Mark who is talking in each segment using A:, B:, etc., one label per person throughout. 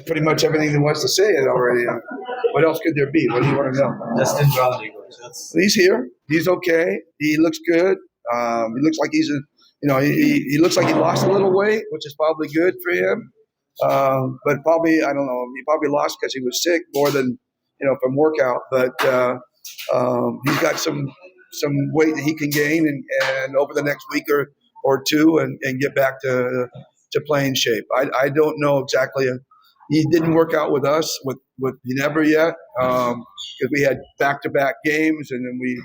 A: pretty much everything he wants to say it already. What else could there be? What do you want to know?
B: Justin Brownlee, coach.
A: He's here. He's okay. He looks good. He looks like he looks like he lost a little weight, which is probably good for him. But probably, I don't know, he probably lost because he was sick more than, from workout. But he's got some weight that he can gain and over the next week or two and get back to playing shape. I don't know exactly. He didn't work out with us with Ginebra yet because we had back-to-back games, and then we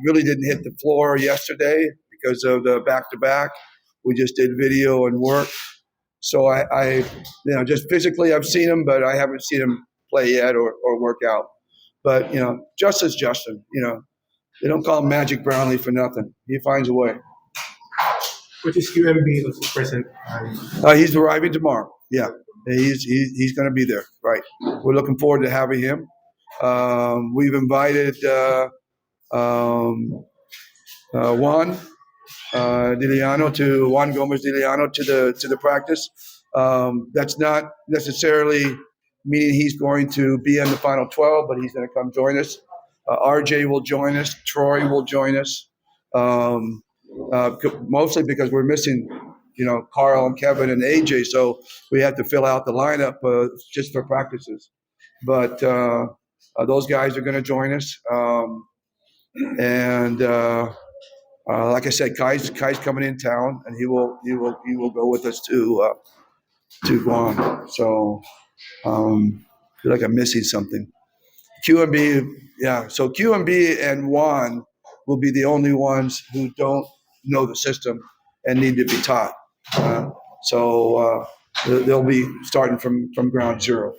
A: really didn't hit the floor yesterday because of the back-to-back. We just did video and work. So I just physically I've seen him, but I haven't seen him play yet or work out. But Justin's Justin. They don't call him Magic Brownlee for nothing. He finds a way.
C: Which is QMB was present.
A: He's arriving tomorrow. Yeah, he's going to be there. Right. We're looking forward to having him. We've invited Juan Juan Gomez to the practice. That's not necessarily meaning he's going to be in the final 12, but he's going to come join us. RJ will join us. Troy will join us. Mostly because we're missing, Carl and Kevin and AJ, so we had to fill out the lineup just for practices. But those guys are going to join us, and like I said, Kai's coming in town, and he will go with us to Guam. So I feel like I'm missing something. QMB, yeah. So QMB and Juan will be the only ones who don't know the system and need to be taught. So they'll be starting from ground zero.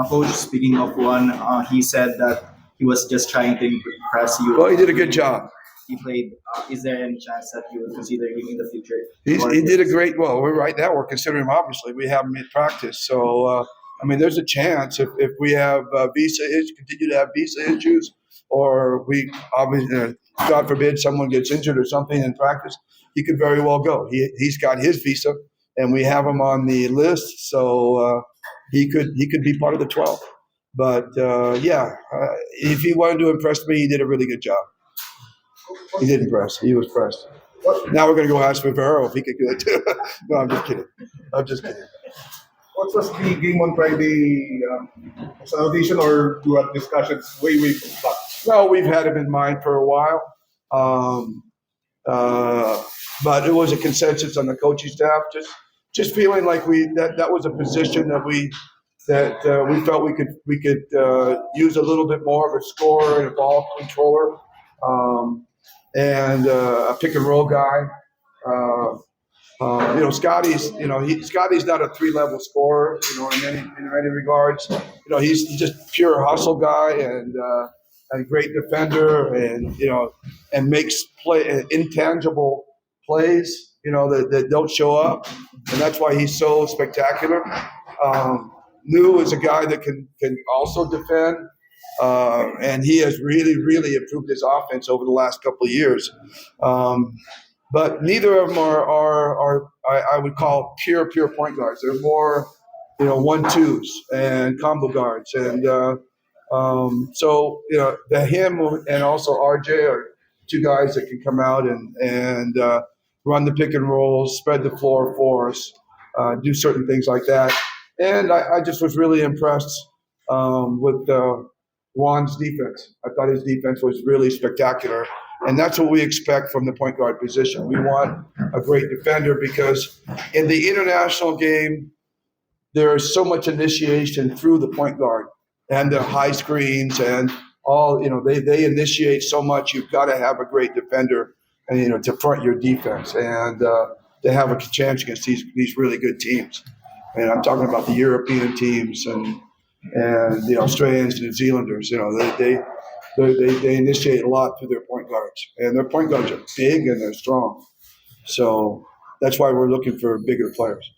B: Coach, speaking of Juan, he said that he was just trying to impress you.
A: Well, he did a good job.
B: He played. Is there any chance that you would consider him in the future?
A: He did a great. Well, right now we're considering him. Obviously, we have him in practice. So there's a chance if we have continue to have visa issues, or we obviously, God forbid, someone gets injured or something in practice, he could very well go. He's got his visa, and we have him on the list, so he could be part of the 12. But if he wanted to impress me, he did a really good job. He did impress. He was impressed. Now we're going to go ask Rivero if he could do it too. No, I'm just kidding.
C: What was the game on Friday? As an audition or you had discussions way back?
A: No, we've had him in mind for a while. But it was a consensus on the coaching staff. Just feeling like that was a position that we felt we could use a little bit more of a scorer and a ball controller, and a pick and roll guy. Scotty's not a 3-level scorer, in many regards. He's just pure hustle guy and a great defender, and makes intangible plays, that don't show up, and that's why he's so spectacular. New is a guy that can also defend, and he has really, really improved his offense over the last couple of years. But neither of them are I would call pure point guards. They're more, 1-2s and combo guards. And him and also RJ are two guys that can come out and run the pick and rolls, spread the floor for us, do certain things like that. And I just was really impressed with Juan's defense. I thought his defense was really spectacular. And that's what we expect from the point guard position. We want a great defender because in the international game, there is so much initiation through the point guard and the high screens and all, they initiate so much. You've got to have a great defender and, to front your defense and to have a chance against these really good teams. And I'm talking about the European teams and the Australians, New Zealanders. They initiate a lot through their point guards, and their point guards are big and they're strong. So that's why we're looking for bigger players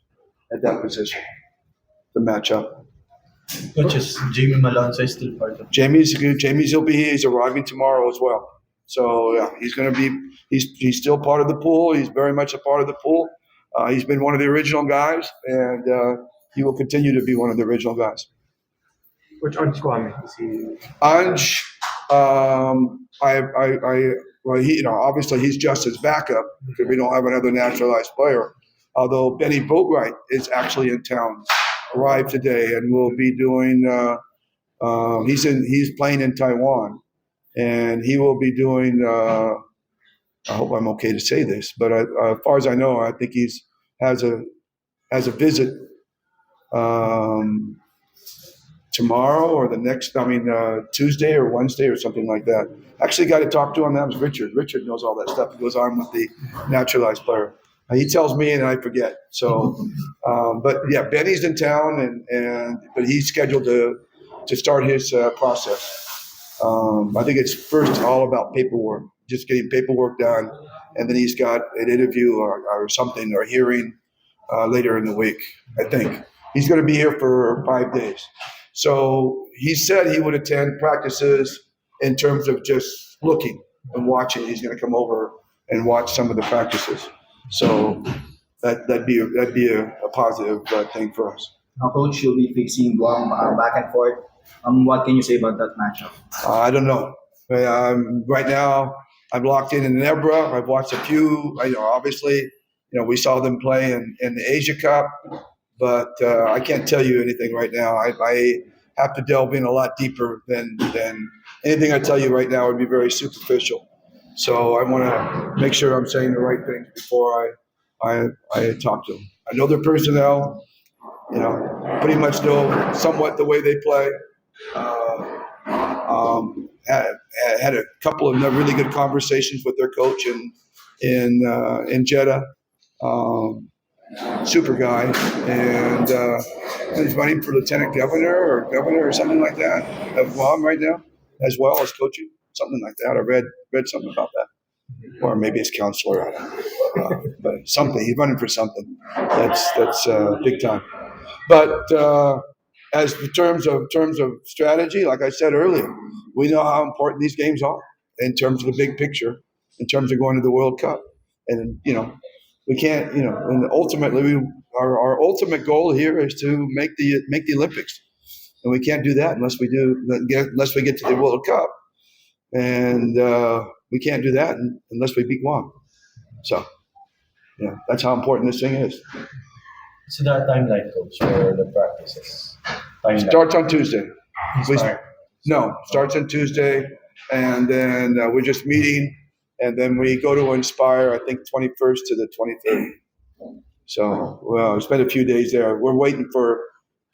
A: at that position to match up.
B: Which is Jamie Malonzo is still part of.
A: He's arriving tomorrow as well. So yeah, he's going to be. He's still part of the pool. He's very much a part of the pool. He's been one of the original guys, and he will continue to be one of the original guys.
D: Which Ange Kwame is he?
A: Ange, well, he, obviously he's just his backup because we don't have another naturalized player. Although Bennie Boatwright is actually in town, arrived today, and will be doing. He's playing in Taiwan, and he will be doing. I hope I'm okay to say this, but as far as I know, I think has a visit tomorrow or the next. Tuesday or Wednesday or something like that. Actually, got to talk to him. That was Richard. Richard knows all that stuff that goes on with the naturalized player. He tells me and I forget. So, but yeah, Benny's in town but he's scheduled to start his process. I think it's first all about paperwork, just getting paperwork done, and then he's got an interview or something or hearing later in the week. I think he's going to be here for 5 days. So he said he would attend practices in terms of just looking and watching. He's going to come over and watch some of the practices. So that'd be a positive thing for us.
B: Now, coach, you'll be facing Guam back and forth. What can you say about that matchup?
A: I don't know. Right now, I'm locked in Nebra. I've watched a few. Obviously, we saw them play in the Asia Cup, but I can't tell you anything right now. I have to delve in a lot deeper than anything I tell you right now would be very superficial. So I want to make sure I'm saying the right things before I talk to them. I know their personnel. Pretty much know somewhat the way they play. Had a couple of really good conversations with their coach in Jeddah. Super guy, and he's running for lieutenant governor or something like that of Guam right now, as well as coaching, something like that. I read something about that, or maybe it's counselor. I don't know, but something. He's running for something. That's big time. But as in terms of strategy, like I said earlier, we know how important these games are in terms of the big picture, in terms of going to the World Cup, and we can't, and ultimately our ultimate goal here is to make the Olympics, and we can't do that unless we get to the World Cup, and we can't do that unless we beat Guam. So, that's how important this thing is.
D: So that timeline, coach, for the practices. Timeline.
A: Starts on Tuesday.
D: Inspired.
A: Starts on Tuesday, and then we're just meeting, and then we go to Inspire, I think 21st to the 23rd. So, we spent a few days there. We're waiting for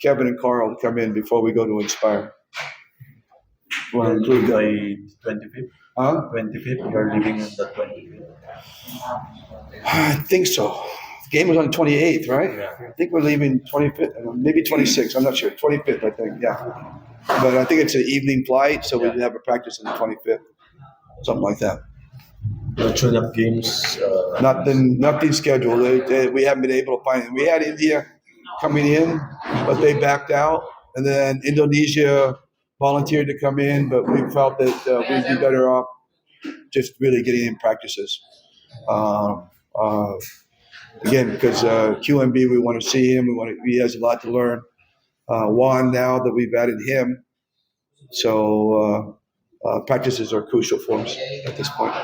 A: Kevin and Carl to come in before we go to Inspire.
D: Will include by 25th?
A: Huh?
D: 25th? You're leaving on the 25th?
A: I think so. The game was on the 28th, right?
D: Yeah.
A: I think we're leaving 25th, maybe 26th. I'm not sure. 25th, I think. Yeah. But I think it's an evening flight, so we have a practice on the 25th, something like that.
D: The tune-up games.
A: Nothing scheduled. We haven't been able to find it. We had India coming in, but they backed out, and then Indonesia volunteered to come in, but we felt that we'd be better off just really getting in practices. Again, because QMB, we want to see him. He has a lot to learn. Juan, now that we've added him, so practices are crucial for us at this point.